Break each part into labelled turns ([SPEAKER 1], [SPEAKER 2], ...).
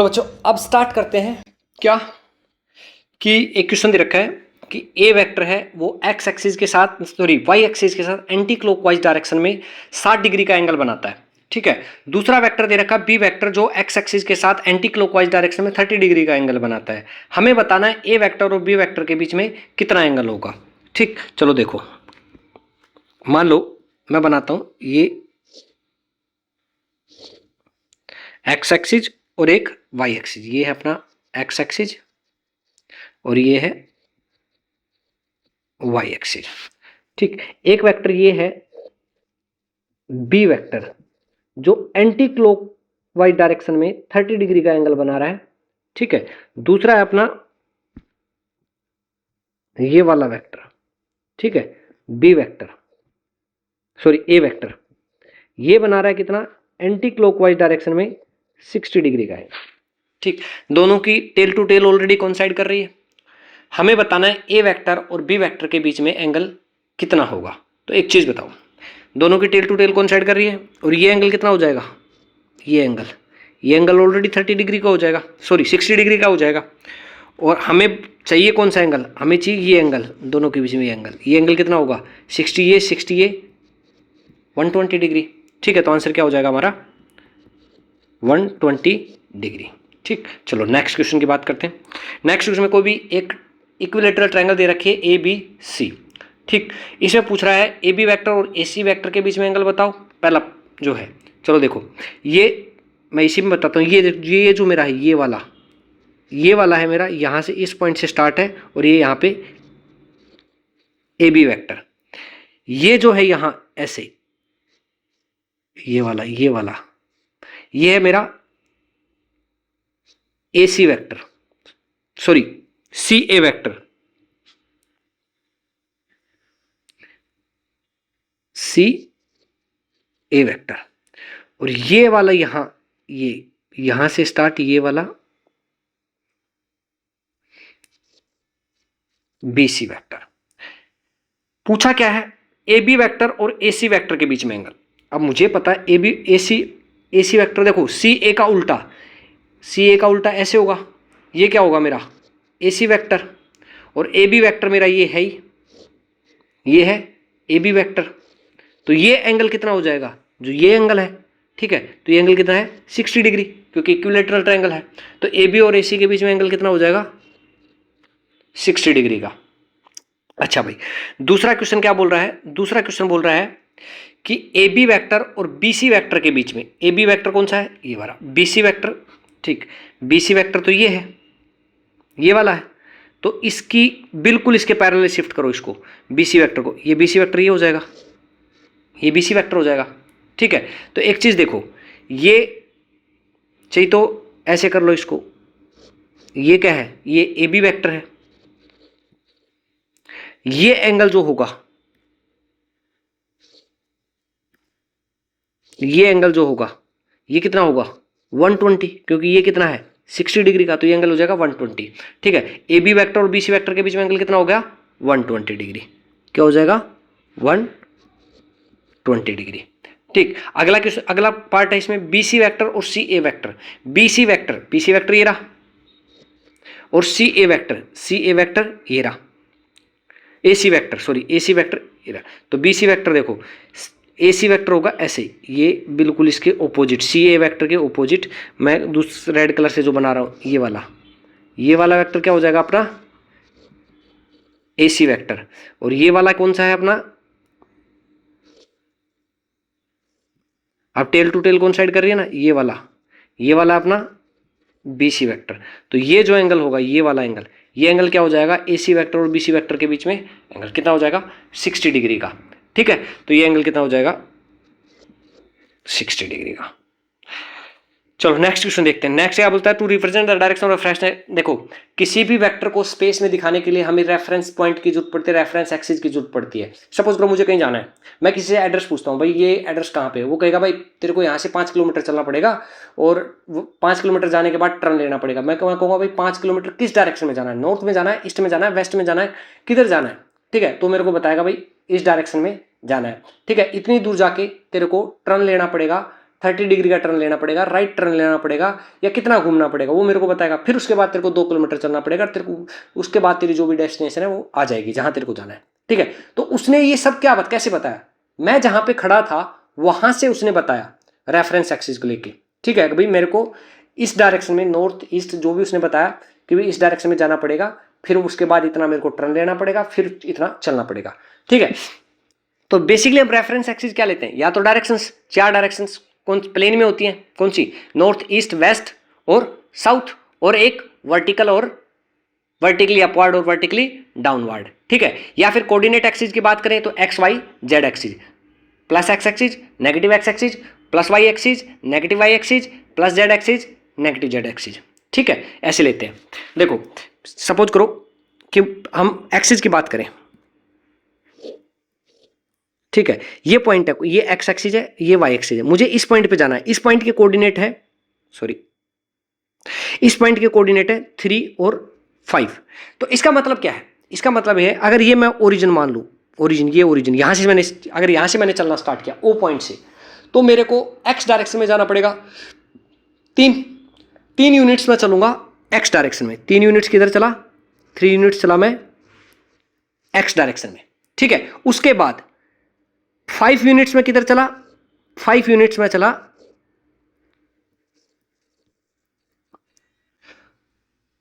[SPEAKER 1] तो बच्चों अब स्टार्ट करते हैं क्या कि एक क्वेश्चन दे रखा है कि ए वेक्टर है वो एक्स एक्सिस के साथ वाई एक्सिस के साथ एंटी क्लॉकवाइज डायरेक्शन में 60 डिग्री का एंगल बनाता है। ठीक है, दूसरा वेक्टर दे रखा है बी वेक्टर जो एक्स एक्सिस के साथ एंटी क्लॉकवाइज डायरेक्शन में 30 डिग्री का एंगल बनाता है। हमें बताना है ए वेक्टर और बी वेक्टर के बीच में कितना एंगल होगा। ठीक, चलो देखो, मान लो मैं बनाता हूं ये एक्स एक्सिस और एक वाई एक्सिस, ये है अपना एक्स एक्सिस और ये है वाई एक्सिस। ठीक, एक वेक्टर ये है बी वेक्टर जो एंटी क्लॉकवाइज डायरेक्शन में 30 डिग्री का एंगल बना रहा है। ठीक है, दूसरा है अपना ये वाला वेक्टर। ठीक है, बी वेक्टर सॉरी ए वेक्टर ये बना रहा है कितना, एंटी क्लॉकवाइज डायरेक्शन में 60 डिग्री का है। ठीक, दोनों की tail to tail already coincide कर रही है। हमें बताना है ए वेक्टर और बी वेक्टर के बीच में एंगल कितना होगा। तो एक चीज बताओ, दोनों की टेल टू टेल कोइंसाइड कर रही है और ये एंगल कितना हो जाएगा, ये एंगल ऑलरेडी 30 डिग्री का हो जाएगा, सॉरी 60 डिग्री का हो जाएगा। और हमें चाहिए कौन सा एंगल, हमें चाहिए ये एंगल, दोनों के बीच में ये एंगल कितना होगा 60 ये 120 डिग्री। ठीक है, तो आंसर क्या हो जाएगा हमारा 120 डिग्री। ठीक, चलो नेक्स्ट क्वेश्चन की बात करते हैं। नेक्स्ट क्वेश्चन में कोई भी एक इक्विलेटरल ट्रायंगल दे रखी है ए बी सी। ठीक, इसमें पूछ रहा है ए बी वैक्टर और ए सी वैक्टर के बीच में एंगल बताओ। पहला जो है, चलो देखो, ये मैं इसी में बताता हूँ। ये जो मेरा है ये वाला है मेरा, यहाँ से इस पॉइंट से स्टार्ट है और ये यहाँ पे ए बी वैक्टर। ये जो है यहाँ ऐसे ये वाला ये है मेरा ए सी वैक्टर, सॉरी सी ए वैक्टर, सी ए वैक्टर। और ये वाला यहां से स्टार्ट ये वाला बी सी वैक्टर। पूछा क्या है, ए बी वैक्टर और ए सी वैक्टर के बीच में एंगल। अब मुझे पता है ए सी वैक्टर, देखो सी ए का उल्टा ऐसे होगा, ये क्या होगा मेरा ए सी वैक्टर, और ए बी वैक्टर मेरा ये है ये है ए बी वैक्टर। तो ये एंगल कितना हो जाएगा, जो ये एंगल है। ठीक है, तो ये एंगल कितना है 60 डिग्री, क्योंकि इक्विलेटरल ट्रायंगल है। तो ए बी और ए सी के बीच में एंगल कितना हो जाएगा 60 डिग्री का। अच्छा भाई, दूसरा क्वेश्चन क्या बोल रहा है, दूसरा क्वेश्चन बोल रहा है कि ए बी वैक्टर और बी सी वैक्टर के बीच में, ए बी वैक्टर कौन सा है ये वाला, बी सी वैक्टर। ठीक, बी सी वैक्टर तो ये है, ये वाला है। तो इसकी बिल्कुल इसके पैरेलल शिफ्ट करो इसको, बी सी वैक्टर को, ये बी सी वैक्टर ये हो जाएगा, ये बी सी वैक्टर हो जाएगा। ठीक है, तो एक चीज देखो, ये चाहिए तो ऐसे कर लो इसको, ये क्या है, ये ए बी वैक्टर है। ये एंगल जो होगा, ये एंगल जो होगा ये कितना होगा 120, क्योंकि ये कितना है 60 डिग्री का, तो ये एंगल हो जाएगा 120। ठीक है, ए बी वैक्टर और बी सी वैक्टर के बीच में एंगल कितना हो गया 120 डिग्री। क्या हो जाएगा 120 डिग्री। ठीक, अगला पार्ट है इसमें बी सी वैक्टर और सी ए वैक्टर। बी सी वैक्टर ये रहा, और सी ए वैक्टर ये रहा, ए सी वैक्टर ये रहा। तो बी सी वैक्टर देखो, ए सी वैक्टर होगा ऐसे, ये बिल्कुल इसके ऑपोजिट, सी ए वैक्टर के ऑपोजिट। मैं दूसरे रेड कलर से जो बना रहा हूं ये वाला वैक्टर क्या हो जाएगा अपना ए सी वैक्टर। और ये वाला कौन सा है अपना, अब टेल टू टेल कौन साइड कर रही है ना, ये वाला अपना बी सी वैक्टर। तो ये जो एंगल होगा ये वाला एंगल, ये एंगल क्या हो जाएगा ए सी वैक्टर और बी सी वैक्टर के बीच में एंगल कितना हो जाएगा 60 डिग्री का। ठीक है, तो ये एंगल कितना हो जाएगा 60 डिग्री का। चलो नेक्स्ट क्वेश्चन देखते हैं। नेक्स्ट क्या बोलता है, to represent the direction of reference. देखो, किसी भी वेक्टर को स्पेस में दिखाने के लिए हमें रेफरेंस पॉइंट की जरूरत पड़ती है, रेफरेंस एक्सिस की जरूरत पड़ती है। सपोज करो मुझे कहीं जाना है, मैं किसी से एड्रेस पूछता हूँ, भाई ये एड्रेस कहाँ पे है, वो कहेगा भाई तेरे को यहाँ से 5 किलोमीटर चलना पड़ेगा और 5 किलोमीटर जाने के बाद टर्न लेना पड़ेगा। मैं कहूँगा भाई 5 किलोमीटर किस डायरेक्शन में जाना है, नॉर्थ में जाना है, ईस्ट में जाना है, वेस्ट में जाना है, किधर जाना है। ठीक है, तो मेरे को बताएगा भाई इस डायरेक्शन में जाना है। ठीक है, इतनी दूर जाके तेरे को टर्न लेना पड़ेगा 30 डिग्री का टर्न लेना पड़ेगा, राइट टर्न लेना पड़ेगा, या कितना घूमना पड़ेगा वो मेरे को बताएगा। फिर उसके बाद तेरे को 2 किलोमीटर चलना पड़ेगा, तेरे को उसके बाद तेरी जो भी डेस्टिनेशन है वो आ जाएगी जहां तेरे को जाना है। ठीक है, तो उसने ये सब क्या कैसे बताया, मैं जहां पे खड़ा था वहां से उसने बताया रेफरेंस एक्सिस को लेके। ठीक है, भाई मेरे को इस डायरेक्शन में, नॉर्थ ईस्ट जो भी उसने बताया कि भाई इस डायरेक्शन में जाना पड़ेगा, फिर उसके बाद इतना मेरे को टर्न लेना पड़ेगा, फिर इतना चलना पड़ेगा। ठीक है, तो बेसिकली हम रेफरेंस एक्सिस क्या लेते हैं, या तो डायरेक्शंस, 4 डायरेक्शंस कौन प्लेन में होती हैं, कौन सी, नॉर्थ ईस्ट वेस्ट और साउथ, और एक वर्टिकल और वर्टिकली अपवर्ड और वर्टिकली डाउनवर्ड। ठीक है, या फिर कोऑर्डिनेट एक्सिस की बात करें तो X Y Z axis, plus X axis negative X axis, plus Y axis negative Y axis, plus Z axis negative Z axis. ठीक है, ऐसे लेते हैं। देखो सपोज करो कि हम एक्सिस की बात करें। ठीक है, ये पॉइंट है, ये एक्स एक्सिस है, ये वाई एक्सिस है, मुझे इस पॉइंट पे जाना है। इस पॉइंट के कोऑर्डिनेट है, सॉरी, इस पॉइंट के कोऑर्डिनेट है 3 और 5। तो इसका मतलब क्या है, इसका मतलब है अगर ये मैं ओरिजिन मान लूं, ओरिजिन, ये ओरिजिन यहां से मैंने, अगर यहां से मैंने चलना स्टार्ट किया ओ पॉइंट से, तो मेरे को एक्स डायरेक्शन में जाना पड़ेगा। तीन यूनिट्स में चलूंगा एक्स डायरेक्शन में। 3 यूनिट्स किधर चला, 3 यूनिट्स चला मैं एक्स डायरेक्शन में। ठीक है, उसके बाद 5 यूनिट्स में किधर चला, 5 यूनिट्स में चला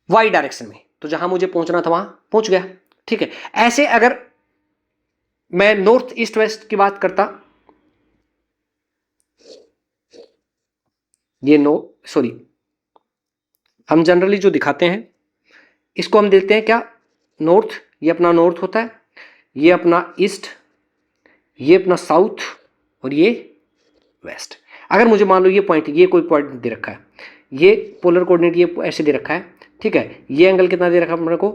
[SPEAKER 1] वाई डायरेक्शन में, तो जहां मुझे पहुंचना था वहां पहुंच गया। ठीक है, ऐसे अगर मैं नॉर्थ ईस्ट वेस्ट की बात करता, ये सॉरी, हम जनरली जो दिखाते हैं इसको हम देते हैं क्या, नॉर्थ, ये अपना नॉर्थ होता है, ये अपना ईस्ट, ये अपना साउथ, और ये वेस्ट। अगर मुझे मान लो ये पॉइंट, ये कोई पॉइंट दे रखा है, ये पोलर कोऑर्डिनेट ये ऐसे दे रखा है। ठीक है, ये एंगल कितना दे रखा है मेरे को,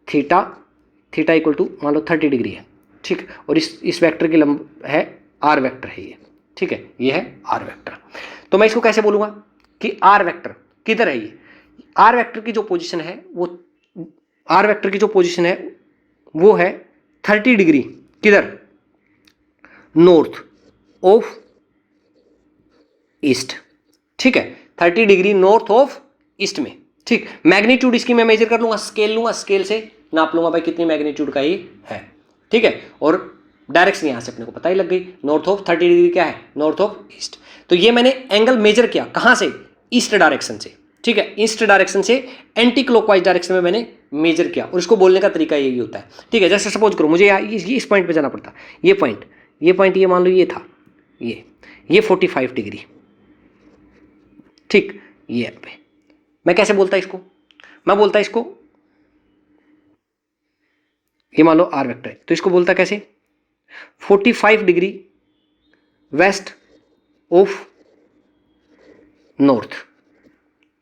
[SPEAKER 1] थीटा इक्वल टू मान लो 30 डिग्री है। ठीक, और इस वेक्टर की लंब है आर वेक्टर है ये। ठीक है, ये है आर वेक्टर। तो मैं इसको कैसे बोलूंगा कि आर वेक्टर किधर है, ये आर वेक्टर की जो पोजीशन है वो, आर वेक्टर की जो पोजीशन है वो है 30 डिग्री किधर, नॉर्थ ऑफ ईस्ट। ठीक है, 30 डिग्री नॉर्थ ऑफ ईस्ट में। ठीक, मैग्नीट्यूड इसकी मैं मेजर कर लूंगा, स्केल लूंगा, स्केल से नाप लूंगा भाई कितनी मैग्नीट्यूड का ये है। ठीक है, और डायरेक्शन यहां से अपने को पता ही लग गई, नॉर्थ ऑफ 30 डिग्री क्या है, नॉर्थ ऑफ ईस्ट। तो ये मैंने एंगल मेजर किया कहां से, ईस्ट डायरेक्शन से। ठीक है, ईस्ट डायरेक्शन से एंटी क्लॉकवाइज डायरेक्शन में मैंने मेजर किया, और इसको बोलने का तरीका यही होता है। ठीक है, जैसे सपोज करो मुझे इस पॉइंट पे जाना पड़ता, ये पॉइंट ये मान लो ये था, ये 45 डिग्री। ठीक, ये पे मैं कैसे बोलता इसको, मैं बोलता इसको, ये मान लो आर वेक्टर है, तो इसको बोलता कैसे, 45 डिग्री वेस्ट ऑफ नॉर्थ।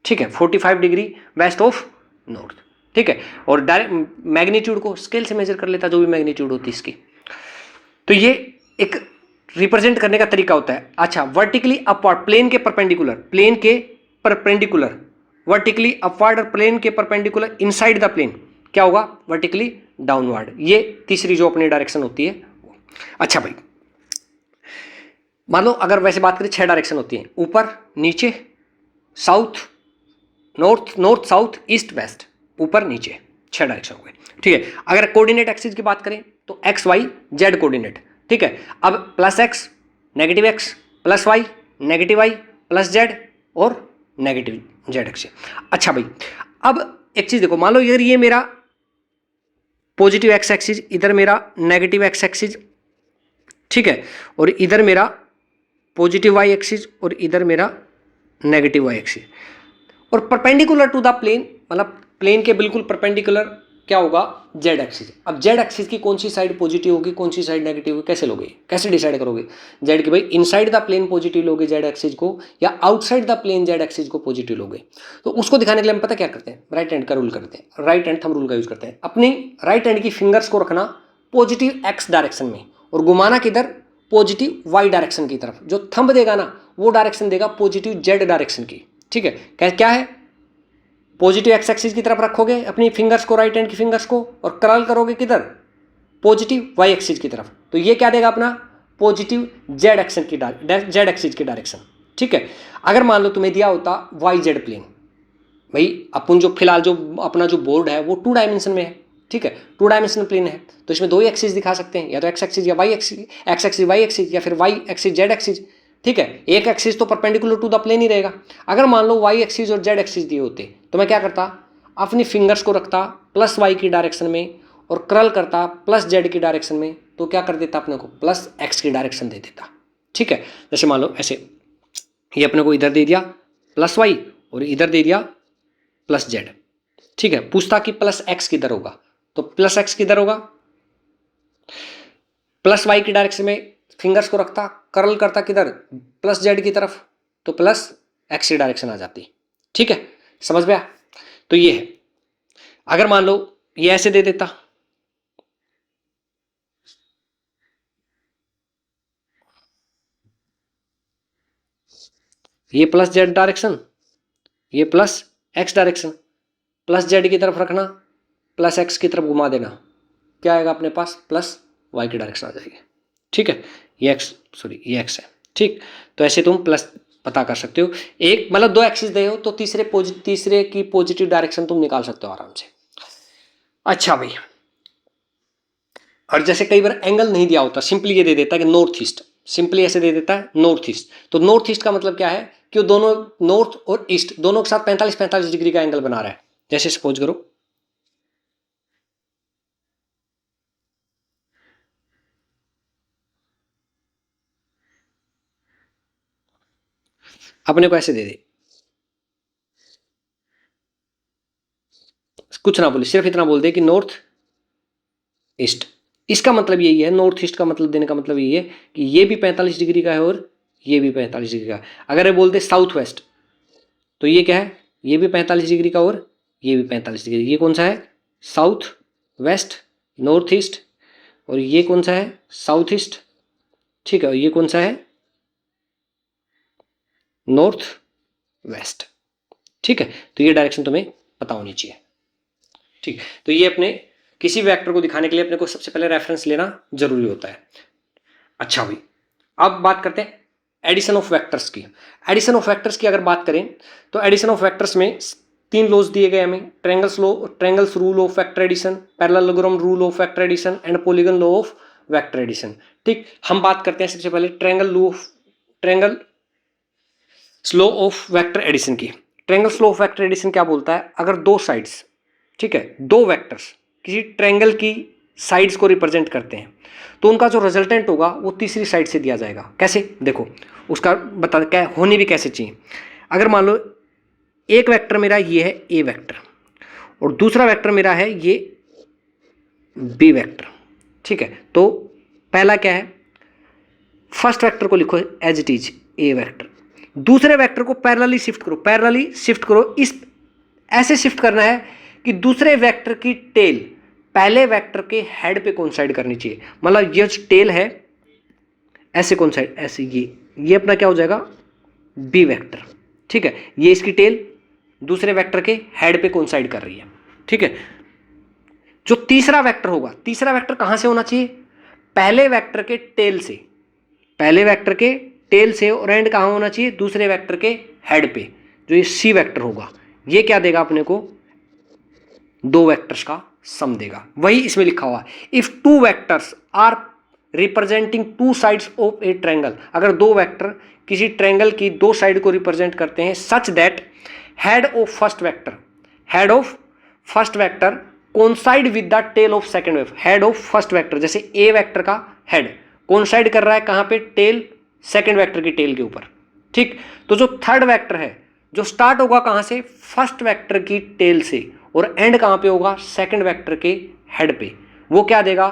[SPEAKER 1] ठीक है, 45 डिग्री वेस्ट ऑफ नॉर्थ। ठीक है, और डायरेक्ट मैग्नीट्यूड को स्केल से मेजर कर लेता, जो भी मैग्नीट्यूड होती है इसकी। तो ये एक रिप्रेजेंट करने का तरीका होता है। अच्छा, वर्टिकली अपवर्ड, प्लेन के परपेंडिकुलर, वर्टिकली अपवर्ड और प्लेन के परपेंडिकुलर इनसाइड द प्लेन क्या होगा, वर्टिकली डाउनवर्ड। ये तीसरी जो अपनी डायरेक्शन होती है। अच्छा भाई, मान लो अगर वैसे बात करें 6 डायरेक्शन होती हैं, ऊपर नीचे, south north south east west, ऊपर नीचे, 6 डायरेक्शन हो गए। ठीक है, अगर कोऑर्डिनेट एक्सिस की बात करें तो एक्स वाई जेड कोऑर्डिनेट। ठीक है, अब plus X negative X, plus Y negative Y, plus Z और नेगेटिव जेड एक्सिस। अच्छा भाई, अब एक चीज देखो, मान लो इधर ये मेरा पॉजिटिव एक्स एक्सिस, इधर मेरा नेगेटिव एक्स एक्सिस। ठीक है, और इधर मेरा पॉजिटिव वाई एक्सिस और इधर मेरा नेगेटिव वाई एक्सिस, और परपेंडिकुलर टू द प्लेन, मतलब प्लेन के बिल्कुल परपेंडिकुलर क्या होगा, जेड एक्सिस। अब जेड एक्सिस की कौन सी साइड पॉजिटिव होगी, कौन सी साइड नेगेटिव होगी, कैसे लोगे, कैसे डिसाइड करोगे जेड की, भाई इनसाइड द प्लेन पॉजिटिव लोगे जेड एक्सिस को, या outside the plane Z axis को पॉजिटिव लोगे। तो उसको दिखाने के लिए हम पता क्या करते हैं, राइट हैंड का रूल करते हैं, राइट हैंड थंब रूल का यूज करते हैं। अपनी राइट हैंड की फिंगर्स को रखना पॉजिटिव एक्स डायरेक्शन में, और घुमाना किधर, पॉजिटिव वाई डायरेक्शन की तरफ। जो थंब देगा ना वो डायरेक्शन देगा पॉजिटिव जेड डायरेक्शन की। ठीक है, क्या है, पॉजिटिव एक्स एक्सिस की तरफ रखोगे अपनी फिंगर्स को, राइट हैंड की फिंगर्स को, और कर्ल करोगे किधर, पॉजिटिव वाई एक्सिस की तरफ। तो ये क्या देगा अपना पॉजिटिव जेड एक्शन की जेड एक्सिस की डायरेक्शन। ठीक है, अगर मान लो तुम्हें दिया होता वाई जेड प्लेन, भाई अपन जो फिलहाल जो अपना जो बोर्ड है वो 2 डायमेंशन में है। ठीक है, 2 डायमेंशनल प्लेन है, तो इसमें 2 ही एक्सिस दिखा सकते हैं, या तो एक्स एक्सिस या Y axis, X axis Y axis, या फिर वाई एक्सिस जेड एक्सिस। ठीक है, एक एक्सिस तो परपेंडिकुलर टू द प्लेन ही रहेगा। अगर मान लो वाई एक्सिस और जेड एक्सिस दिए होते तो मैं क्या करता, अपनी फिंगर्स को रखता प्लस वाई की डायरेक्शन में और क्रल करता प्लस जेड की डायरेक्शन में, तो क्या कर देता अपने को प्लस एक्स की डायरेक्शन दे देता। ठीक है, जैसे मान लो ऐसे, ये अपने को इधर दे दिया प्लस वाई और इधर दे दिया प्लस जेड। ठीक है, पूछता कि प्लस एक्स किधर होगा, तो प्लस एक्स किधर होगा, प्लस वाई की डायरेक्शन में फिंगर्स को रखता, कर्ल करता किधर, प्लस जेड की तरफ, तो प्लस एक्स की डायरेक्शन आ जाती। ठीक है, समझ में आया? तो ये है। अगर मान लो ये ऐसे दे देता, ये प्लस जेड डायरेक्शन, ये plus x direction, plus Z की तरफ रखना, प्लस एक्स की तरफ घुमा देना, क्या आएगा अपने पास, प्लस वाई की डायरेक्शन आ जाएगी। ठीक है, ये एक्स, सॉरी ये एक्स है। ठीक, तो ऐसे तुम प्लस पता कर सकते हो। एक मतलब 2 एक्सिस दे हो तो तीसरे की पॉजिटिव डायरेक्शन तुम निकाल सकते हो आराम से। अच्छा भाई, और जैसे कई बार एंगल नहीं दिया होता, सिंपली ये दे देता है कि नॉर्थ ईस्ट, सिंपली ऐसे दे देता है नॉर्थ ईस्ट, तो नॉर्थ ईस्ट का मतलब क्या है कि वो दोनों नॉर्थ और ईस्ट दोनों के साथ 45-45 डिग्री का एंगल बना रहा है। जैसे सपोज करो अपने को ऐसे दे दे, कुछ ना बोले, सिर्फ इतना बोल दे कि नॉर्थ ईस्ट, इसका मतलब यही है, नॉर्थ ईस्ट का मतलब देने का मतलब यही है कि ये भी 45 डिग्री का है और ये भी 45 डिग्री का है। अगर ये बोलते साउथ वेस्ट, तो ये क्या है, ये भी 45 डिग्री का और ये भी 45 डिग्री, ये कौन सा है, साउथ वेस्ट, नॉर्थ ईस्ट, और ये कौन सा है, साउथ ईस्ट। ठीक है, ये कौन सा है, नॉर्थ वेस्ट। ठीक है, तो ये डायरेक्शन तुम्हें पता होनी चाहिए। ठीक, तो ये अपने किसी वेक्टर को दिखाने के लिए अपने को सबसे पहले रेफरेंस लेना जरूरी होता है। अच्छा भाई, अब बात करते हैं एडिशन ऑफ वेक्टर्स की। एडिशन ऑफ वेक्टर्स की अगर बात करें तो एडिशन ऑफ वेक्टर्स में 3 लॉज दिए गए हमें, triangles rule of vector addition, parallelogram rule of vector addition and polygon law of vector addition. ठीक, हम बात करते हैं सबसे पहले triangles law of vector addition की। Triangles law of vector addition क्या बोलता है, अगर 2 साइड्स, ठीक है, 2 वेक्टर्स किसी ट्रायंगल की साइड्स को रिप्रेजेंट करते हैं, तो उनका जो रिजल्टेंट होगा वो तीसरी साइड से दिया जाएगा। कैसे, देखो उसका बता क्या होनी भी कैसे चाहिए। अगर मान लो एक वेक्टर मेरा ये है ए वेक्टर और दूसरा वेक्टर मेरा है ये बी वेक्टर। ठीक है, तो पहला क्या है, फर्स्ट वेक्टर को लिखो as it is a vector, दूसरे वेक्टर को पैरेलली शिफ्ट करो, इस ऐसे शिफ्ट करना है कि दूसरे वेक्टर की टेल पहले वेक्टर के हेड पे कोइंसाइड करनी चाहिए। मतलब ये जो टेल है ऐसे कोइंसाइड, ऐसे ये अपना क्या हो जाएगा, बी वेक्टर। ठीक है, ये इसकी टेल दूसरे वेक्टर के हेड पे कोइंसाइड कर रही है। ठीक है, जो तीसरा वेक्टर होगा, तीसरा वेक्टर कहां से होना चाहिए, पहले वेक्टर के टेल से, पहले वेक्टर के टेल से, और एंड कहां होना चाहिए, दूसरे वेक्टर के हेड पे, जो ये सी वेक्टर होगा। ये क्या देगा अपने को, 2 वेक्टर्स का सम देगा। वही इसमें लिखा हुआ है, if 2 vectors are representing 2 sides of a triangle, अगर 2 वेक्टर किसी ट्रायंगल की 2 साइड को रिप्रेजेंट करते हैं, such that head of first vector coincide with the tail of second vector. Head of first vector, जैसे ए वेक्टर का head coincide कर रहा है कहां पे, टेल, सेकंड वेक्टर की टेल के ऊपर। ठीक, तो जो थर्ड वेक्टर है जो स्टार्ट होगा कहां से, फर्स्ट वेक्टर की टेल से, और एंड कहां पे होगा, सेकंड वेक्टर के हेड पे, वो क्या देगा,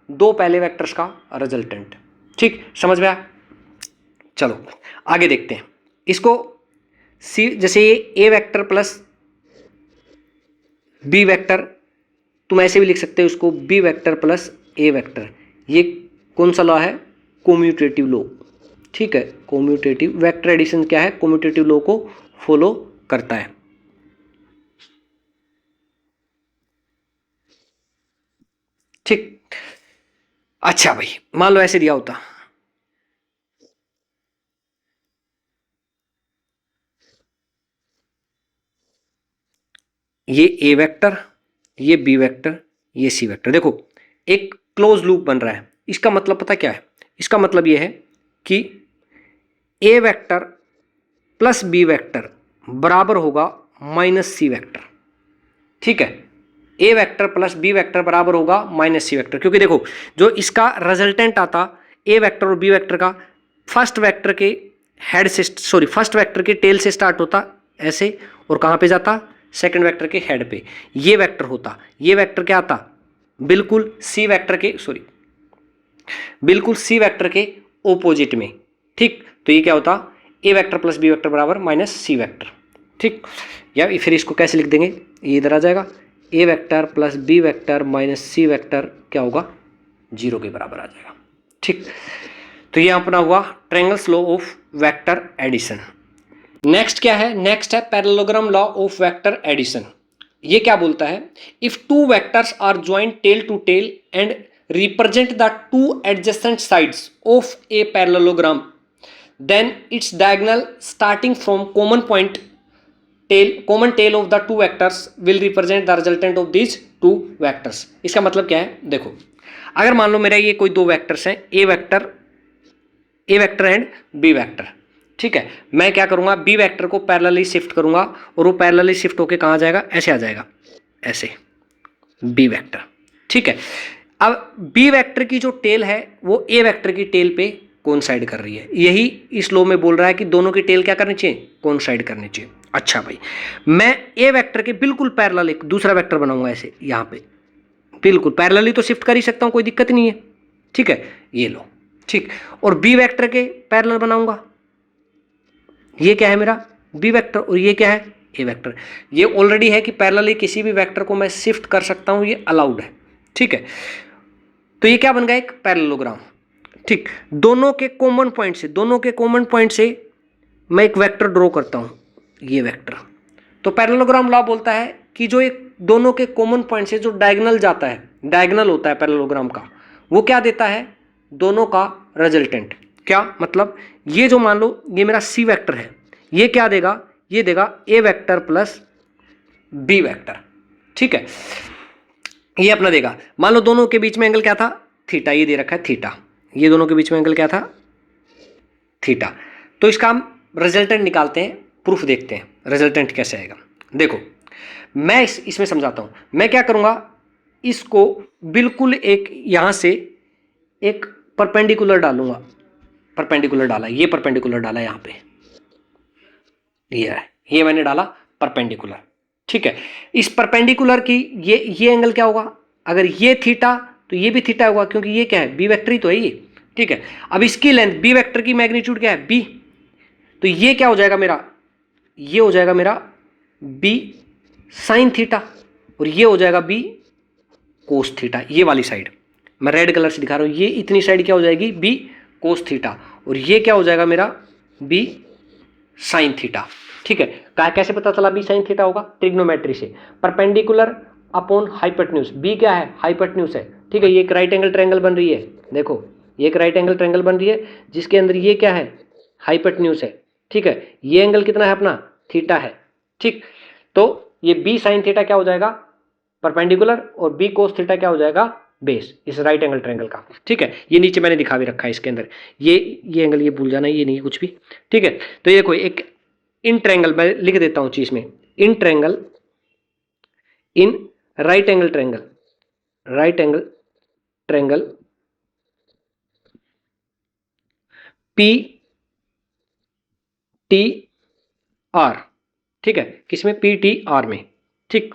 [SPEAKER 1] 2 पहले वेक्टर्स का रिजल्टेंट। ठीक, समझ में आया? चलो आगे देखते हैं इसको। सी, जैसे ये A vector plus B vector, तुम ऐसे भी लिख सकते हो इसको, बी वेक्टर प्लस ए वेक्टर, ये कौन सा लॉ है, कोम्यूटेटिव लॉ। ठीक है, कोम्यूटेटिव वेक्टर एडिशन क्या है, कोम्यूटेटिव लॉ को फॉलो करता है। ठीक, अच्छा भाई, मान लो ऐसे दिया होता ये ए वेक्टर, ये बी वेक्टर, ये सी वेक्टर। देखो एक क्लोज लूप बन रहा है। इसका मतलब पता क्या है? इसका मतलब ये है कि ए वेक्टर प्लस बी वेक्टर बराबर होगा माइनस सी वेक्टर। ठीक है, A vector plus B vector बराबर होगा माइनस सी वेक्टर, क्योंकि देखो जो इसका रिजल्टेंट आता ए वेक्टर और बी वेक्टर का, फर्स्ट वेक्टर के हेड से फर्स्ट वेक्टर के टेल से स्टार्ट होता ऐसे, और कहाँ पे जाता? सेकंड वेक्टर के हेड पे। ये वेक्टर होता, ये वेक्टर क्या आता? बिल्कुल सी वेक्टर के बिल्कुल सी वेक्टर के ओपोजिट में। ठीक, तो ये क्या होता? ए वेक्टर प्लस बी वेक्टर बराबर माइनस सी वेक्टर। ठीक, या फिर इसको कैसे लिख देंगे? ये इधर आ जाएगा, a vector plus B vector minus c vector क्या होगा? 0 के बराबर आ जाएगा। ठीक, तो ये अपना हुआ triangle's law of vector addition. Next क्या है? नेक्स्ट है parallelogram law of vector addition. ये क्या बोलता है? If two vectors are joint tail to tail and represent the two adjacent sides of a parallelogram, then its diagonal starting from common tail of the two vectors will represent the resultant of these two vectors। इसका मतलब क्या है? देखो अगर मान लो मेरा ये कोई दो वेक्टर्स हैं, ए वेक्टर एंड बी वेक्टर। ठीक है, मैं क्या करूंगा? बी वेक्टर को पैरेलली शिफ्ट करूंगा और वो पैरेलली शिफ्ट होके कहाँ जाएगा? ऐसे आ जाएगा, ऐसे बी वेक्टर। ठीक है, अब बी वेक्टर की जो टेल है वो ए वेक्टर की टेल पे कोइंसाइड कर रही है। यही इस लॉ में बोल रहा है कि दोनों की टेल क्या करनी चाहिए? कोइंसाइड करनी चाहिए। अच्छा भाई, मैं ए वेक्टर के बिल्कुल पैरेलल एक दूसरा वेक्टर बनाऊंगा ऐसे, यहाँ पे बिल्कुल पैरेलली तो शिफ्ट कर ही सकता हूँ, कोई दिक्कत नहीं है। ठीक है, ये लो। ठीक, और बी वेक्टर के पैरेलल बनाऊंगा, ये क्या है मेरा? बी वेक्टर, और ये क्या है? A vector. ये ऑलरेडी है कि पैरेलली किसी भी वेक्टर को मैं शिफ्ट कर सकता हूँ, ये अलाउड है। ठीक है, तो ये क्या बन गया? एक पैरेललोग्राम। ठीक, दोनों के कॉमन पॉइंट से मैं एक वेक्टर ड्रॉ करता हूं, ये वेक्टर। तो पैरेललोग्राम लॉ बोलता है कि जो एक दोनों के कॉमन पॉइंट से जो डायगोनल जाता है, डायगोनल होता है पैरेललोग्राम का, वो क्या देता है? दोनों का रिजल्टेंट। क्या मतलब? ये जो मान लो ये मेरा सी वेक्टर है, ये क्या देगा? ये देगा ए वेक्टर प्लस बी वेक्टर। ठीक है, ये अपना देगा। मान लो दोनों के बीच में एंगल क्या था? थीटा, ये दे रखा है थीटा। ये दोनों के बीच में एंगल क्या था? थीटा। तो इसका हम रिजल्टेंट निकालते हैं, प्रूफ देखते हैं रिजल्टेंट कैसे आएगा। देखो मैं इसमें समझाता हूं। मैं क्या करूंगा? इसको बिल्कुल एक यहां से एक परपेंडिकुलर डालूंगा, परपेंडिकुलर डाला, ये परपेंडिकुलर डाला यहां पे, ये मैंने डाला परपेंडिकुलर। ठीक है, इस परपेंडिकुलर की ये एंगल क्या होगा? अगर ये थीटा तो ये भी थीटा होगा, क्योंकि ये क्या है? बी वेक्टर ही तो है ये। ठीक है, अब इसकी लेंथ, बी वेक्टर की मैग्नीट्यूड क्या है? बी। तो ये क्या हो जाएगा मेरा? ये हो जाएगा मेरा बी साइन थीटा, और ये हो जाएगा बी कोस थीटा। ये वाली साइड मैं रेड कलर से दिखा रहा हूं, ये इतनी साइड क्या हो जाएगी? बी कोस थीटा, और ये क्या हो जाएगा मेरा? B sine theta. ठीक है, कैसे पता चला बी साइन थीटा होगा? ट्रिग्नोमेट्री से। परपेंडिकुलर अपॉन हाइपोटेन्यूज, बी क्या है? हाइपोटेन्यूज है। ठीक है, ये एक राइट एंगल ट्रायंगल बन रही है। देखो ये एक राइट एंगल ट्रायंगल बन रही है, जिसके अंदर ये क्या है? हाइपोटेन्यूज है। ठीक है, ये एंगल कितना है अपना? थीटा है। ठीक, तो ये बी साइन थीटा क्या हो जाएगा? परपेंडिकुलर, और बी कोस थीटा क्या हो जाएगा? बेस, इस राइट एंगल ट्रायंगल का। ठीक है, ये नीचे मैंने दिखा भी रखा है इसके अंदर, ये एंगल, ये भूल जाना, ये नहीं कुछ भी। ठीक है, तो ये कोई एक इन ट्रायंगल, मैं लिख देता हूं चीज में, in triangle, in right angle triangle, right angle triangle P T R. ठीक है, किसमें? पी टी आर में। ठीक,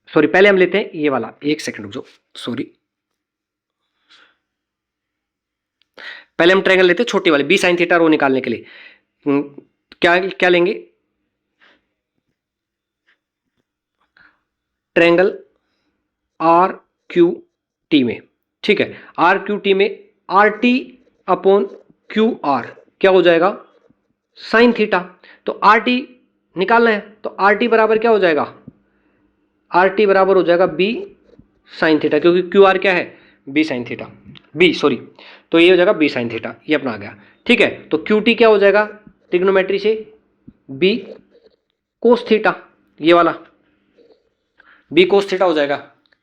[SPEAKER 1] सॉरी, पहले हम लेते हैं ये वाला, एक सेकंड रुक जाओ, सॉरी, पहले हम ट्रायंगल लेते हैं छोटी वाली, बी साइन थीटा रो निकालने के लिए। क्या क्या लेंगे? ट्रायंगल आर क्यू टी में। ठीक है, आर क्यू टी में R T upon Q R क्या हो जाएगा? Sine theta. तो आर टी निकालना है, तो आर टी बराबर क्या हो जाएगा? आर टी बराबर हो जाएगा बी साइन थीटा, क्योंकि क्यू आर क्या है? B sine theta, B sorry, तो ये हो जाएगा बी साइन थीटा, ये अपना आ गया। ठीक है, तो क्यू टी क्या हो जाएगा? ट्रिग्नोमेट्री से बी कोस थीटा, ये वाला बी कोस थीटा हो जाएगा,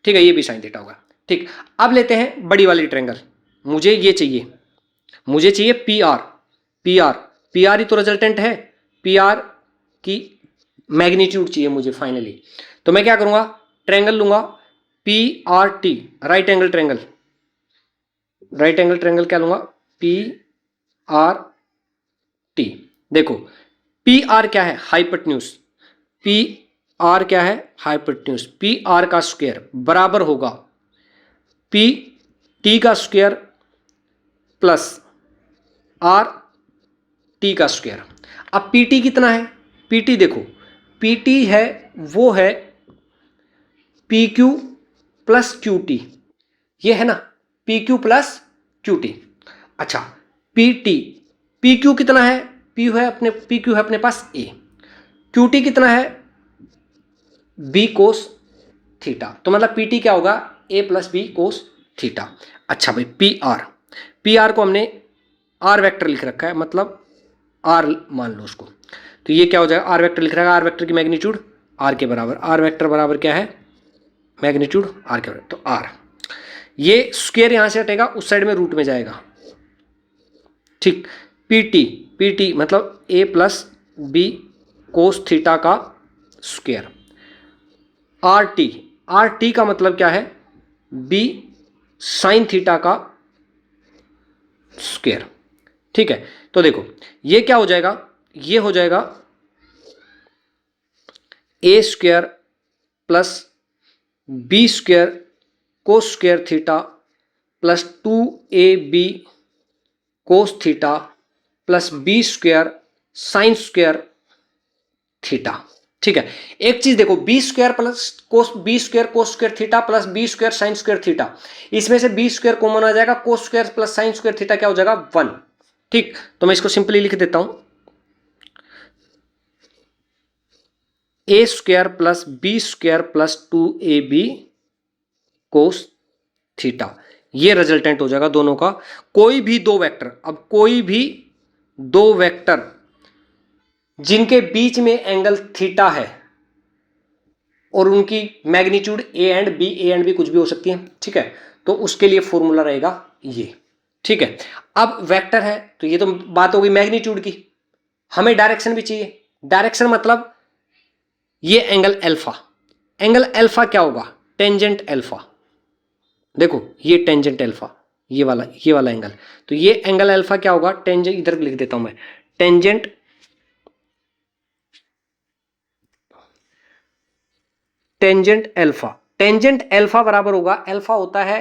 [SPEAKER 1] ठीक है, ये भी साइन थीटा होगा। ठीक, अब लेते हैं बड़ी वाली ट्रायंगल, मुझे ये चाहिए, मुझे चाहिए p r, p r, p r ही तो रिजल्टेंट है, पी आर की मैग्नीट्यूड चाहिए मुझे फाइनली। तो मैं क्या करूंगा, ट्रायंगल लूंगा P R T, right angle triangle, right angle triangle क्या लूंगा, पी आर टी। देखो पी आर क्या है, हाइपोटेन्यूज, पी आर क्या है, हाइपोटेन्यूज, पी आर का स्क्वायर बराबर होगा पी टी का स्क्वायर प्लस आर टी का स्क्वायर। अब पी टी कितना है, पी टी देखो, पी टी है वो है P Q plus Q T, ये है ना, P Q plus Q T. अच्छा पी टी, पी क्यू कितना है, पी क्यू है अपने पास ए, क्यू टी कितना है बी कोस थीटा, तो मतलब पी टी क्या होगा, ए प्लस बी कोस थीटा। अच्छा भाई पी आर, पी आर को हमने आर वेक्टर लिख रखा है, मतलब आर मान लो उसको, तो ये क्या हो जाएगा, आर वेक्टर लिख रखा है, आर वेक्टर की मैग्नीट्यूड आर के बराबर, आर वेक्टर बराबर क्या है, मैग्नीट्यूड आर के बराबर, तो आर, ये स्क्वायर यहां से हटेगा, उस साइड में रूट में जाएगा। ठीक, पी टी, पी टी मतलब ए प्लस बी कोस थीटा का square, R T, R T का मतलब क्या है, बी साइन थीटा का स्क्वायर। ठीक है, तो देखो ये क्या हो जाएगा, ये हो जाएगा a square plus B square cos square theta plus 2ab cos theta plus B square sine square theta. ठीक है, एक चीज देखो, b square plus cos, b square cos square theta plus B square sine square theta, इसमें से b square common आ जाएगा, cos square plus sine square theta क्या हो जाएगा 1। ठीक, तो मैं इसको सिंपली लिख देता हूं, a square plus B square plus 2ab cos theta, ये रिजल्टेंट हो जाएगा दोनों का। कोई भी दो वेक्टर, अब कोई भी दो वेक्टर जिनके बीच में एंगल थीटा है और उनकी मैग्नीट्यूड ए एंड बी कुछ भी हो सकती है, ठीक है, तो उसके लिए फॉर्मूला रहेगा ये। ठीक है, अब वेक्टर है तो ये तो बात हो गई मैग्नीट्यूड की, हमें डायरेक्शन भी चाहिए, डायरेक्शन मतलब ये एंगल अल्फा, एंगल अल्फा क्या होगा, टेंजेंट अल्फा, देखो ये टेंजेंट अल्फा, ये वाला एंगल, तो ये एंगल अल्फा क्या होगा, टेंजेंट, इधर लिख देता हूं मैं, tangent tangent alpha, tangent alpha बराबर होगा, अल्फा होता है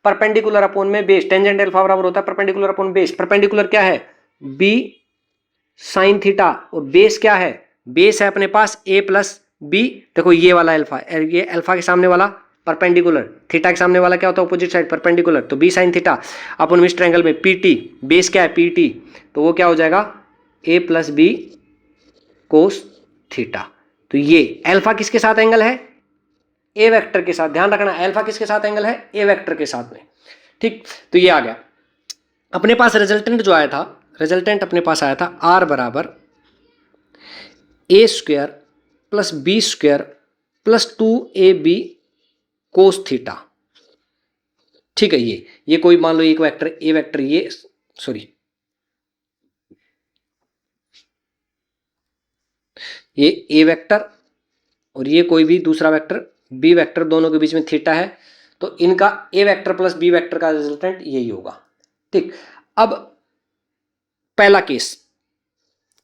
[SPEAKER 1] परपेंडिकुलर अपॉन में बेस, टेंजेंट अल्फा बराबर होता है परपेंडिकुलर अपॉन बेस, परपेंडिकुलर क्या है बी साइन थीटा और बेस क्या है, बेस है अपने पास ए प्लस बी, देखो ये वाला अल्फा, ये अल्फा के सामने वाला परपेंडिकुलर, थीटा के सामने वाला क्या होता है अपोजिट साइड परपेंडिकुलर, तो बी साइन थीटा अपन इस ट्रायंगल में पी टी, बेस क्या है पी टी, तो वो क्या हो जाएगा ए प्लस बी कोस थीटा। तो ये अल्फा किसके साथ एंगल है, ए वेक्टर के साथ, ध्यान रखना अल्फा किसके साथ एंगल है, ए वेक्टर के साथ में। ठीक, तो ये आ गया अपने पास रिजल्टेंट जो आया था, रिजल्टेंट अपने पास आया था आर बराबर A square plus B square plus 2ab cos theta. ठीक है, ये कोई मान लो एक वेक्टर ए वेक्टर, ये सॉरी ये ए वेक्टर और ये कोई भी दूसरा वेक्टर बी वेक्टर, दोनों के बीच में थीटा है, तो इनका ए वेक्टर प्लस बी वेक्टर का रिजल्टेंट यही होगा। ठीक, अब पहला केस,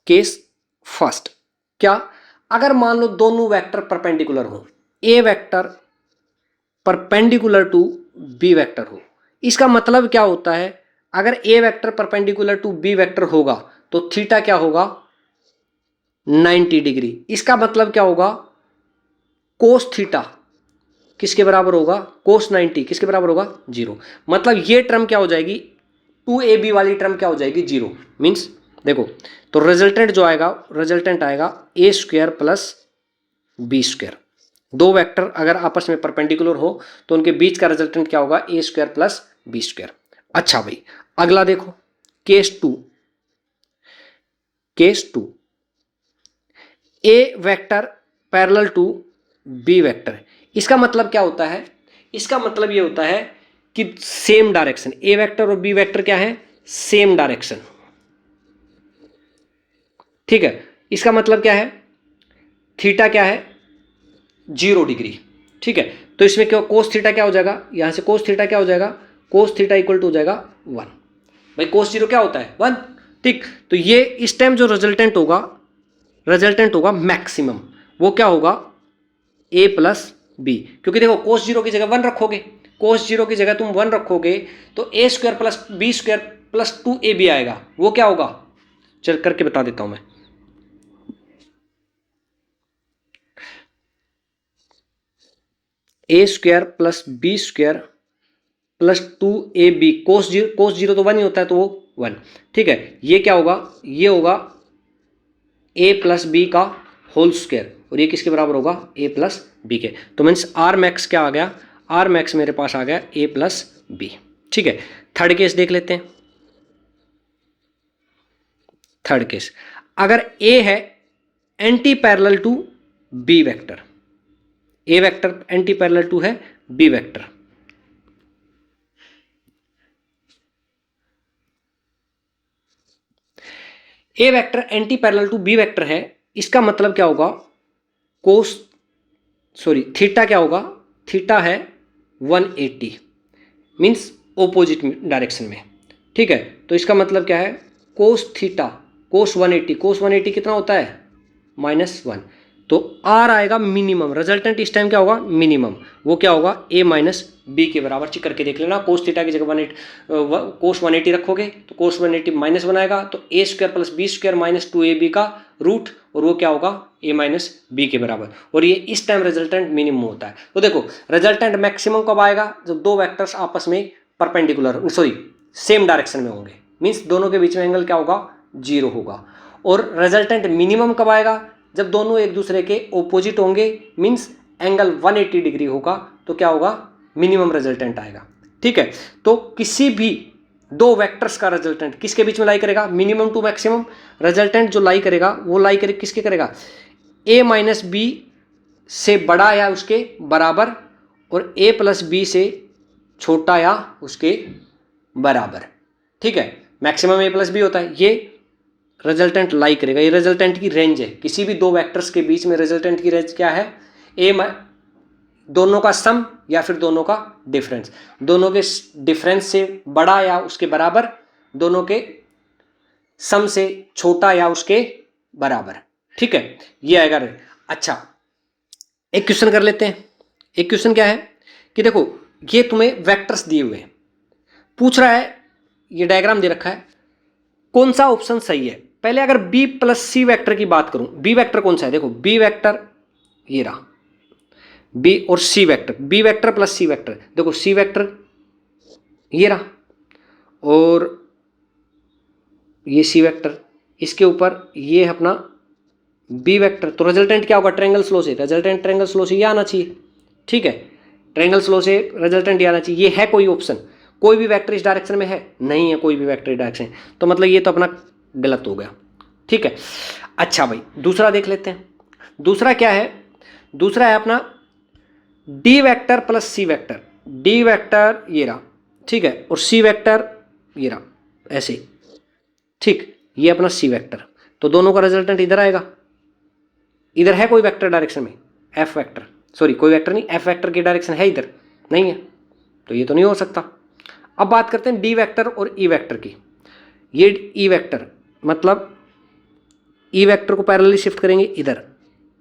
[SPEAKER 1] केस फर्स्ट, क्या अगर मान लो दोनों वेक्टर परपेंडिकुलर हो, A vector perpendicular to B vector हो, इसका मतलब क्या होता है, अगर A vector perpendicular to B vector होगा तो थीटा क्या होगा 90 डिग्री, इसका मतलब क्या होगा कोस थीटा किसके बराबर होगा, कोस 90 किसके बराबर होगा 0, मतलब ये टर्म क्या हो जाएगी 2ab वाली टर्म क्या हो जाएगी 0, मीन्स देखो, तो रिजल्टेंट जो आएगा, रिजल्टेंट आएगा ए स्क्वायर प्लस बी स्क्वायर, दो वेक्टर अगर आपस में परपेंडिकुलर हो तो उनके बीच का रिजल्टेंट क्या होगा A square plus B square. अच्छा भाई अगला देखो, case two, case two, A vector parallel to B vector, इसका मतलब क्या होता है? इसका मतलब ये होता है कि सेम डायरेक्शन, ए वेक्टर और बी वेक्टर क्या है? Same direction. ठीक है, इसका मतलब क्या है? थीटा क्या है? 0 डिग्री। ठीक है, तो इसमें क्या कोस थीटा क्या हो जाएगा? यहां से कोस थीटा क्या हो जाएगा? कोस थीटा इक्वल टू हो जाएगा 1। भाई कोस 0 क्या होता है? 1। ठीक, तो ये इस टाइम जो रिजल्टेंट होगा मैक्सिमम, वो क्या होगा? a प्लस बी, क्योंकि देखो कोस 0 की जगह 1 रखोगे, कोस 0 की जगह तुम 1 रखोगे तो a square plus B square plus 2ab आएगा, वो क्या होगा? चल करके बता देता हूं मैं। a square plus B square plus 2ab, cos 0 तो 1 ही होता है, तो वो 1। ठीक है, ये क्या होगा? ये होगा a प्लस बी का होल स्क्वायर, और ये किसके बराबर होगा? a प्लस बी के। तो मीन्स आर मैक्स क्या आ गया? आर मैक्स मेरे पास आ गया a प्लस बी। ठीक है, थर्ड केस देख लेते हैं। थर्ड केस, अगर a है anti parallel to B vector, a vector anti parallel to है b vector, A vector anti parallel to B vector है, इसका मतलब क्या होगा? थीटा क्या होगा? थीटा है 180, मीन्स ओपोजिट डायरेक्शन में। ठीक है, तो इसका मतलब क्या है? कोस थीटा, कोस 180 कितना होता है? -1। तो आर आएगा मिनिमम, रिजल्टेंट इस टाइम क्या होगा? मिनिमम। वो क्या होगा? a माइनस बी के बराबर। चेक करके देख लेना, कोस थीटा की जगह कोस 180 रखोगे तो कोस 180 -1 आएगा, तो a square plus B square minus 2ab का रूट, और वो क्या होगा? a माइनस बी के बराबर। और ये इस टाइम रिजल्टेंट मिनिमम होता है। तो देखो रिजल्टेंट मैक्सिमम कब आएगा? जब दो वेक्टर्स आपस में परपेंडिकुलर सेम डायरेक्शन में होंगे, मीन्स दोनों के बीच में एंगल क्या होगा? 0 होगा। और रिजल्टेंट मिनिमम कब आएगा? जब दोनों एक दूसरे के ओपोजिट होंगे, मीन्स एंगल 180 डिग्री होगा, तो क्या होगा? मिनिमम रिजल्टेंट आएगा। ठीक है, तो किसी भी दो वेक्टर्स का रिजल्टेंट किसके बीच में लाई करेगा? Minimum to maximum. रिजल्टेंट जो लाई करेगा वो लाई करे किसके करेगा? a माइनस बी से बड़ा या उसके बराबर, और a प्लस बी से छोटा या उसके बराबर। ठीक है, मैक्सिमम a प्लस बी होता है, ये रिजल्टेंट लाई करेगा। ये रिजल्टेंट की रेंज है, किसी भी दो वेक्टर्स के बीच में रिजल्टेंट की रेंज क्या है? दोनों का सम या फिर दोनों का डिफरेंस, दोनों के डिफरेंस से बड़ा या उसके बराबर, दोनों के सम से छोटा या उसके बराबर। ठीक है, ये आएगा। अच्छा, एक क्वेश्चन कर लेते हैं। एक क्वेश्चन क्या है कि देखो ये तुम्हें वेक्टर्स दिए हुए हैं, पूछ रहा है, ये डायग्राम दे रखा है, कौन सा ऑप्शन सही है? पहले अगर b प्लस सी वैक्टर की बात करूं, b वेक्टर कौन सा है? देखो b वेक्टर ये रहा, b और c vector, b vector plus c vector, देखो c वेक्टर ये रहा, और ये c वेक्टर, इसके ऊपर ये अपना b वेक्टर। तो रिजल्टेंट क्या होगा? ट्रायंगल स्लो से, रिजल्टेंट ट्रायंगल स्लो से ये आना चाहिए। ठीक है, ट्रायंगल स्लो से रिजल्टेंट ये आना चाहिए। ये है कोई ऑप्शन? कोई भी वेक्टर इस डायरेक्शन में है? नहीं है कोई भी वेक्टर इस डायरेक्शन, तो मतलब ये तो अपना गलत हो गया। ठीक है, अच्छा भाई दूसरा देख लेते हैं। दूसरा क्या है? दूसरा है अपना D vector plus C vector, D vector ये रहा, ठीक है, और सी वेक्टर ये रहा, ऐसे। ठीक, ये अपना सी वेक्टर, तो दोनों का रिजल्टेंट इधर आएगा। इधर है कोई वेक्टर डायरेक्शन में? एफ वेक्टर, सॉरी कोई वेक्टर नहीं, एफ वेक्टर की डायरेक्शन है इधर? नहीं है, तो ये तो नहीं हो सकता। अब बात करते हैं डी वेक्टर और ई वेक्टर की। ये ई वेक्टर मतलब ई वेक्टर को पैरेलली शिफ्ट करेंगे इधर,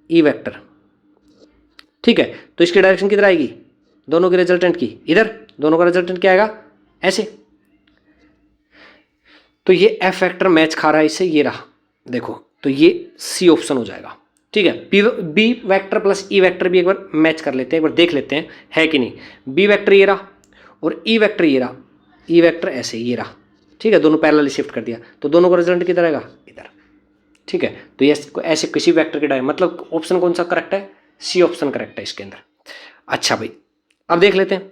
[SPEAKER 1] ई वेक्टर। ठीक है, तो इसकी डायरेक्शन किधर आएगी? दोनों की रिजल्टेंट की इधर, दोनों का रिजल्टेंट क्या आएगा? ऐसे। तो ये एफ वेक्टर मैच खा रहा है इससे, ये रहा, देखो, तो ये सी ऑप्शन हो जाएगा। ठीक है, B vector plus E vector भी एक बार मैच कर लेते हैं, एक बार देख लेते हैं है कि नहीं। बी वेक्टर ये रहा और ई वेक्टर ये रहा, ई वेक्टर ऐसे ये रहा। ठीक है, दोनों पैरेलली शिफ्ट कर दिया, तो दोनों का रिजल्ट किधर आएगा? इधर। ठीक है, तो ये ऐसे किसी वेक्टर के डायरेक्शन, मतलब ऑप्शन कौन सा करेक्ट है? सी ऑप्शन करेक्ट है इसके अंदर। अच्छा भाई, अब देख लेते हैं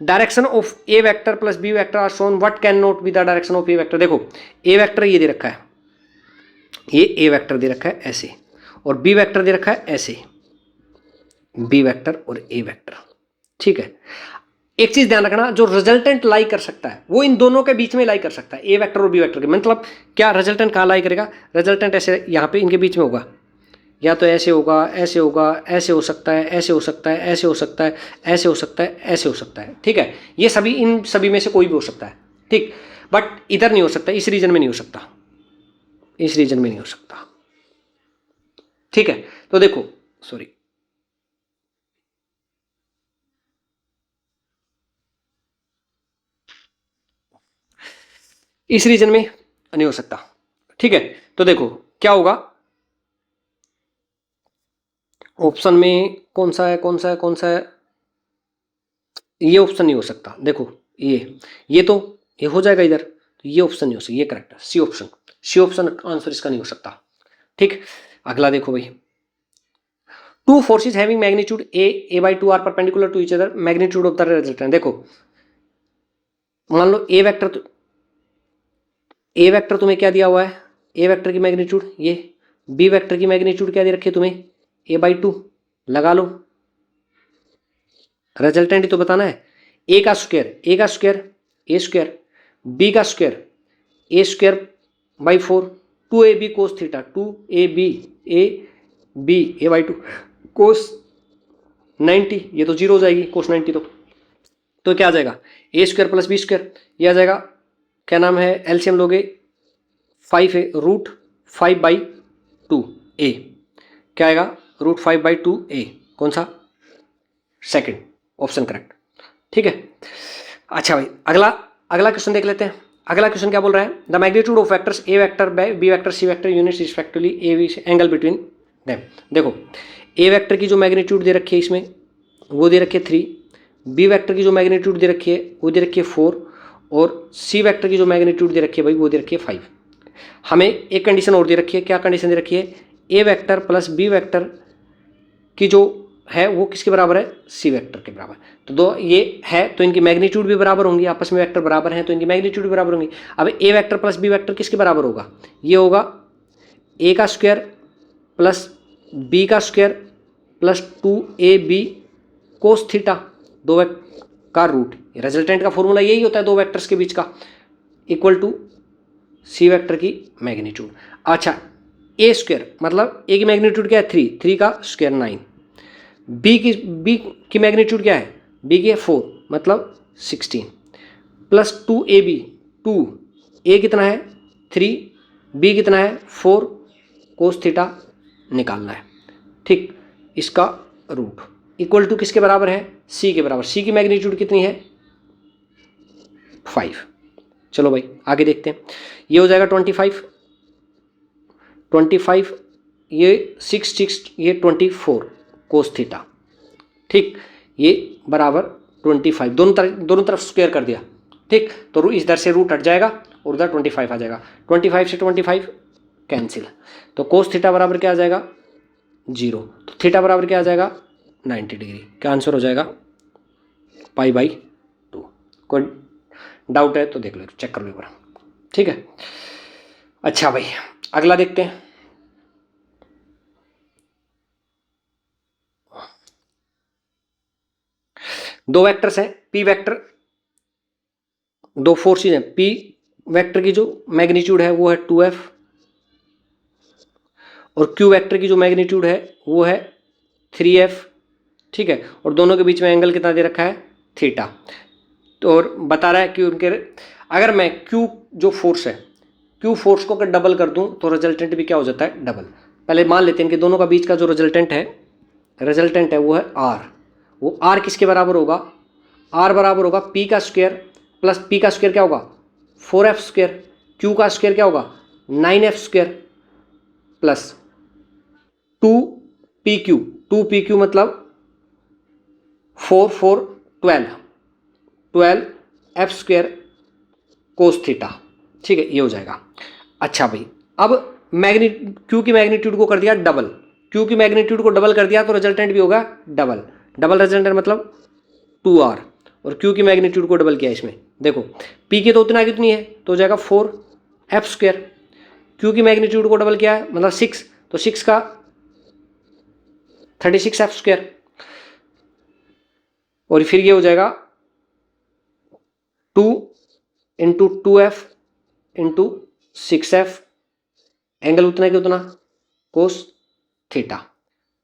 [SPEAKER 1] direction of A vector plus B vector are shown, what can not be the direction of A vector. देखो ए वेक्टर ये दे रखा है, ये ए वेक्टर दे रखा है ऐसे, और बी वेक्टर दे रखा है ऐसे, बी वेक्टर और ए वेक्टर, ठीक है। एक चीज ध्यान रखना, जो रिजल्टेंट लाई कर सकता है वो इन दोनों के बीच में लाई कर सकता है, ए वेक्टर और बी वेक्टर के। मतलब क्या रिजल्टेंट कहाँ लाई करेगा, रिजल्टेंट ऐसे यहाँ पे इनके बीच में होगा, या तो ऐसे होगा, ऐसे होगा, ऐसे हो सकता है, ऐसे हो सकता है, ऐसे हो सकता है, ऐसे हो सकता है, ऐसे हो सकता है, ठीक है। ये सभी, इन सभी में से कोई भी हो सकता है, ठीक। बट इधर नहीं हो सकता, इस रीजन में नहीं हो सकता, इस रीजन में नहीं हो सकता, ठीक है। तो देखो, सॉरी, इस रीजन में नहीं हो सकता, ठीक है। तो देखो क्या होगा, ऑप्शन में कौन सा है, कौन सा है, कौन सा है, ये ऑप्शन नहीं हो सकता। देखो ये तो ये हो जाएगा इधर, तो ये ऑप्शन नहीं हो सकता, ये करेक्ट है, C option, C option answer इसका नहीं हो सकता, ठीक। अगला देखो भाई, two forces having magnitude A by two are perpendicular to each other, magnitude of the resultant. देखो मान लो ए वेक्टर तुम्हें क्या दिया हुआ है, ए वेक्टर की मैग्नीट्यूड ये, बी वेक्टर की मैग्नीट्यूड क्या दे रखी है तुम्हें, ए बाई टू, लगा लो, रिजल्टेंट ही तो बताना है। ए का स्क्वायर ए स्क्वायर, बी का square A square by 4, 2ab cos theta, 2ab A by 2 कोस 90, ये तो जीरो हो जाएगी कोस 90, तो क्या आ जाएगा, a square plus B square, ये आ जाएगा, क्या नाम है, एलसीएम लोगे 5 है, रूट 5/2 ए, क्या आएगा, रूट 5/2 ए, कौन सा, सेकंड ऑप्शन करेक्ट, ठीक है। अच्छा भाई, अगला क्वेश्चन देख लेते हैं। अगला क्वेश्चन क्या बोल रहा है, the magnitude of vectors A vector B vector C vector units respectively A B angle between them. देखो ए वेक्टर की जो मैग्नीट्यूड दे रखी है इसमें, वो दे रखी है 3, बी वेक्टर की जो मैग्नीट्यूड दे रखी है वो दे रखी है 4, और सी वेक्टर की जो मैग्नीट्यूड दे रखी है भाई वो दे रखी है 5। हमें एक कंडीशन और दे रखी है, क्या कंडीशन दे रखी है, A vector plus B vector की जो है वो किसके बराबर है, सी वेक्टर के बराबर। तो दो ये है तो इनकी मैग्नीट्यूड भी बराबर होंगी, आपस में वेक्टर बराबर हैं तो इनकी मैग्नीट्यूड भी बराबर होंगी। अब ए वेक्टर प्लस बी वेक्टर किसके बराबर होगा, ये होगा ए का स्क्वायर प्लस बी का square plus 2ab cos theta, दो का रूट, रिजल्टेंट का फॉर्मूला यही होता है दो वेक्टर्स के बीच का, इक्वल टू सी वेक्टर की मैग्नीट्यूड। अच्छा, ए स्क्वायर मतलब ए की मैग्नीट्यूड क्या है 3 का स्क्वायर 9, बी की मैग्नीट्यूड क्या है, बी की है 4 मतलब 16, प्लस 2ab, 2 ए कितना है 3, बी कितना है 4 कोस थीटा निकालना है, ठीक। इसका रूट इक्वल टू किसके बराबर है, सी के बराबर, सी की मैग्नीट्यूड कितनी है 5। चलो भाई आगे देखते हैं, ये हो जाएगा 25, ये 6 ये 24 कोस थीटा, ठीक, ये बराबर 25, दोनों तरफ स्क्वायर कर दिया, ठीक। तो इधर से रूट हट जाएगा और उधर 25 आ जाएगा, 25 से 25 कैंसिल, तो कोस थीटा बराबर क्या आ जाएगा 0, तो थीटा बराबर क्या आ जाएगा 90 डिग्री, क्या आंसर हो जाएगा π/2। कोई डाउट है तो देख लो, चेक कर लो एक बार, ठीक है। अच्छा भाई अगला देखते हैं, दो वेक्टर्स हैं पी वेक्टर, दो फोर्सेज हैं, पी वेक्टर की जो मैग्नीट्यूड है वो है 2f और क्यू वेक्टर की जो मैग्नीट्यूड है वो है 3f, ठीक है। और दोनों के बीच में एंगल कितना दे रखा है थीटा, तो और बता रहा है कि उनके, अगर मैं क्यू जो फोर्स है, क्यू फोर्स को अगर डबल कर दूं तो रिजल्टेंट भी क्या हो जाता है डबल। पहले मान लेते हैं कि दोनों का बीच का जो रिजल्टेंट है वो है r, वो r किसके बराबर होगा, r बराबर होगा p का स्क्वायर प्लस p का स्क्वायर क्या होगा 4f स्क्वायर, q का स्क्वायर क्या होगा 9f स्क्वायर प्लस 2pq मतलब 4 4 12 एफ स्क्वायर कोस थीटा, ठीक है, ये हो जाएगा। अच्छा भाई अब क्यू की मैग्नीट्यूड को कर दिया डबल, क्यू की मैग्नीट्यूड को डबल कर दिया तो रिजल्टेंट भी होगा डबल रिजल्टेंट मतलब 2r, और क्यू की मैग्नीट्यूड को डबल किया इसमें, देखो पी की तो उतना कितनी है तो हो जाएगा 4 एफ स्क्वायर, क्यू की मैग्नीट्यूड को डबल किया है मतलब 6, तो 6 का 36f²। और फिर ये हो जाएगा 2 into 2f into 6f, angle उतना कि उतना कोस थीटा।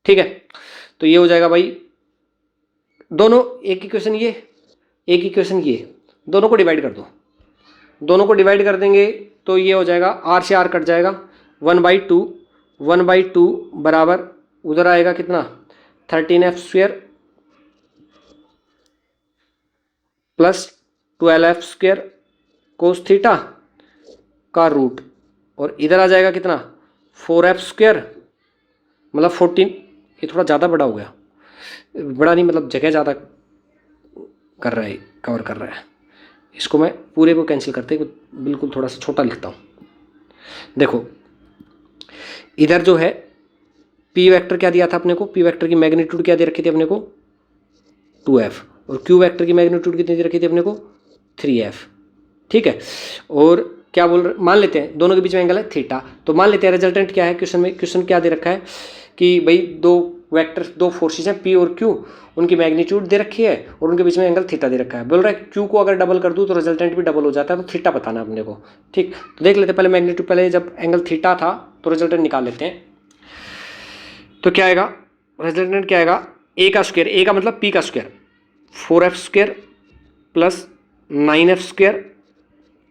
[SPEAKER 1] ठीक है, तो ये हो जाएगा भाई, दोनों एक इक्वेशन ये, एक इक्वेशन ये, दोनों को डिवाइड कर दो। दोनों को डिवाइड कर देंगे तो ये हो जाएगा, आर से आर कट जाएगा, 1/2, 1/2 बराबर उधर आएगा कितना, 13f² plus 12f² cos theta का रूट, और इधर आ जाएगा कितना, 4f², मतलब 14। ये थोड़ा ज़्यादा बड़ा हो गया, बड़ा नहीं मतलब जगह ज़्यादा कर रहा है, कवर कर रहा है। इसको मैं पूरे को कैंसिल करते बिल्कुल थोड़ा सा छोटा लिखता हूँ। देखो इधर जो है पी वेक्टर क्या दिया था अपने को, पी वेक्टर की मैग्नीट्यूड क्या दे रखी थी अपने को, 2f, और क्यू वेक्टर की मैग्नीट्यूड कितनी दे रखी थी अपने को, 3f। ठीक है, और क्या बोल रहे, मान लेते हैं दोनों के बीच में एंगल है थीटा, तो मान लेते हैं रिजल्टेंट क्या है क्वेश्चन में, क्वेश्चन क्या दे रखा है कि भाई दो वेक्टर, दो फोर्सेस हैं पी और क्यू, उनकी मैग्नीट्यूड दे रखी है और उनके बीच में एंगल थीटा दे रखा है। बोल रहा है क्यू को अगर डबल कर दूं तो रिजल्टेंट भी डबल हो जाता है, तो थीटा बताना अपने को। ठीक, तो देख लेते हैं पहले मैग्नीट्यूड, पहले जब एंगल थीटा था तो रिजल्टेंट निकाल लेते हैं। तो क्या आएगा, रिजल्टेंट क्या आएगा, ए का स्क्वायर, ए का मतलब पी का square, 4f² plus 9f²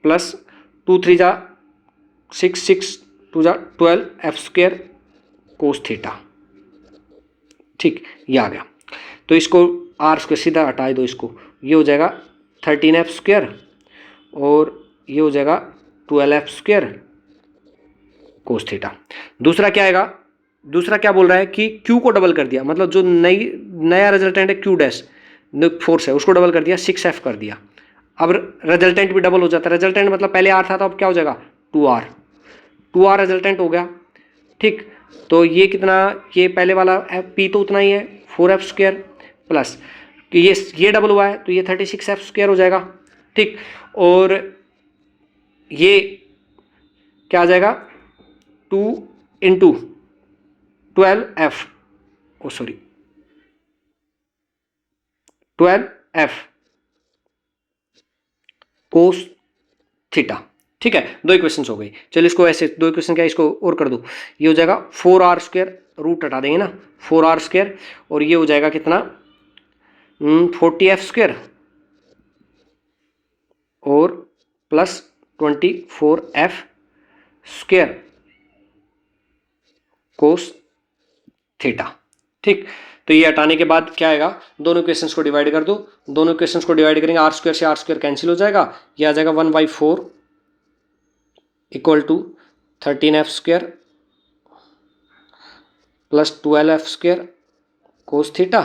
[SPEAKER 1] plus 2 3 जा 6 6 2 जा 12f² कोस थीटा। ठीक, ये आ गया, तो इसको r² सीधा हटा दो इसको, ये हो जाएगा 13f² और ये हो जाएगा 12f² कोस थीटा। दूसरा क्या आएगा, दूसरा क्या बोल रहा है कि q को डबल कर दिया, मतलब जो नया रिजल्टेंट है q डैश फोर्स है उसको डबल कर दिया, 6f कर दिया। अब रिजल्टेंट भी डबल हो जाता है, रिजल्टेंट मतलब पहले r था तो अब क्या हो जाएगा 2r रिजल्टेंट हो गया। ठीक, तो ये कितना, ये पहले वाला p तो उतना ही है 4f² प्लस ये डबल हुआ है तो ये 36f² हो जाएगा। ठीक, और ये क्या आ जाएगा 2 इंटू 12f, ओ सॉरी 12f कोस थीटा। ठीक है, दो इक्वेशंस हो गई। चलो इसको ऐसे दो इक्वेशन क्या, इसको और कर दो, ये हो जाएगा 4r², रूट हटा देंगे ना, 4r² और ये हो जाएगा कितना 40f² और प्लस 24f² कोस थीटा। ठीक, तो ये हटाने के बाद क्या आएगा, दोनों इक्वेशंस को डिवाइड कर दो, दोनों इक्वेशंस को डिवाइड करेंगे, r² से r² कैंसिल हो जाएगा, ये आ जाएगा 1/4 equal to 13f² plus 12f² cos theta,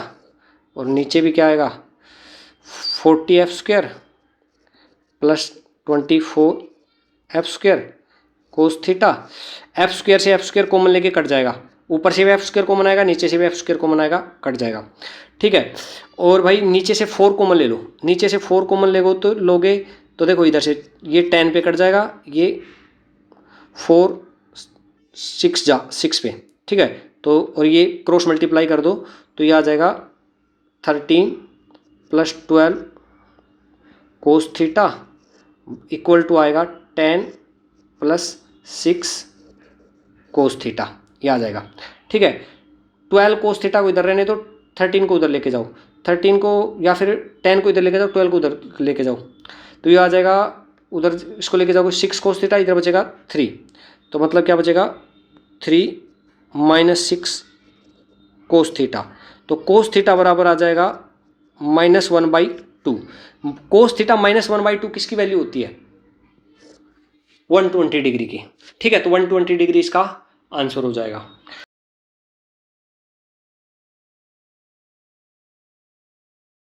[SPEAKER 1] और नीचे भी क्या आएगा 40f² plus 24f² cos theta. f² से f² कॉमन लेके कट जाएगा, ऊपर से भी f² कॉमन आएगा, नीचे से भी f² कॉमन आएगा, कट जाएगा। ठीक है, और भाई नीचे से 4 कॉमन ले लो, नीचे से 4 कॉमन लोगे तो देखो इधर से ये 10 पे कट जाएगा, ये 4 6 जा 6 पे। ठीक है, तो और ये क्रॉस मल्टीप्लाई कर दो तो ये आ जाएगा 13 plus 12 cos theta equal to आएगा 10 प्लस 6 कोस थीटा, ये आ जाएगा। ठीक है, 12 कोस थीटा को इधर रहने दो, 13 को उधर लेके जाओ, 13 को या फिर 10 को इधर लेके जाओ, 12 को उधर लेके जाओ, तो ये आ जाएगा उधर, इसको लेके जाओगे 6 कोस थीटा, इधर बचेगा 3, तो मतलब क्या बचेगा 3 माइनस 6 कोस थीटा, तो कोस थीटा बराबर आ जाएगा -1/2। कोस थीटा -1/2 किसकी वैल्यू होती है, 120 डिग्री की। ठीक है, तो 120 डिग्री इसका आंसर हो जाएगा।